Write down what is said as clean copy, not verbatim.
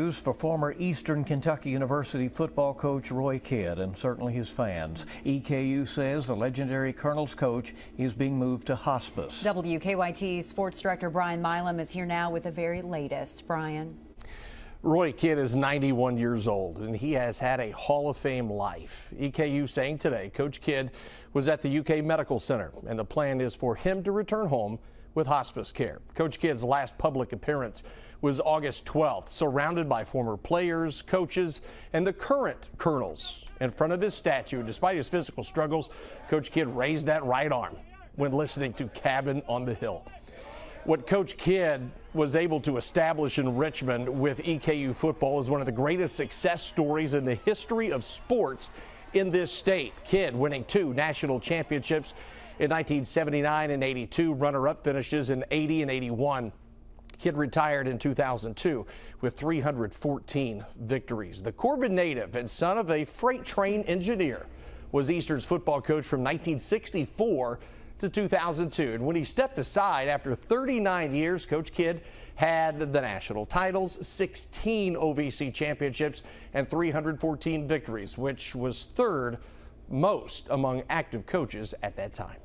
news for former Eastern Kentucky University football coach Roy Kidd and certainly his fans. EKU says the legendary Colonel's coach is being moved to hospice. WKYT Sports Director Brian Milam is here now with the very latest. Brian. Roy Kidd is 91 years old and he has had a Hall of Fame life. EKU saying today Coach Kidd was at the UK Medical Center and the plan is for him to return home with hospice care. Coach Kidd's last public appearance was August 12th, surrounded by former players, coaches, and the current Colonels. In front of this statue, despite his physical struggles, Coach Kidd raised that right arm when listening to Cabin on the Hill. What Coach Kidd was able to establish in Richmond with EKU football is one of the greatest success stories in the history of sports in this state. Kidd winning 2 national championships in 1979 and 82, runner-up finishes in 80 and 81. Kidd retired in 2002 with 314 victories. The Corbin native and son of a freight train engineer was Eastern's football coach from 1964 to 2002. And when he stepped aside after 39 years, Coach Kidd had the national titles, 16 OVC championships, and 314 victories, which was third most among active coaches at that time.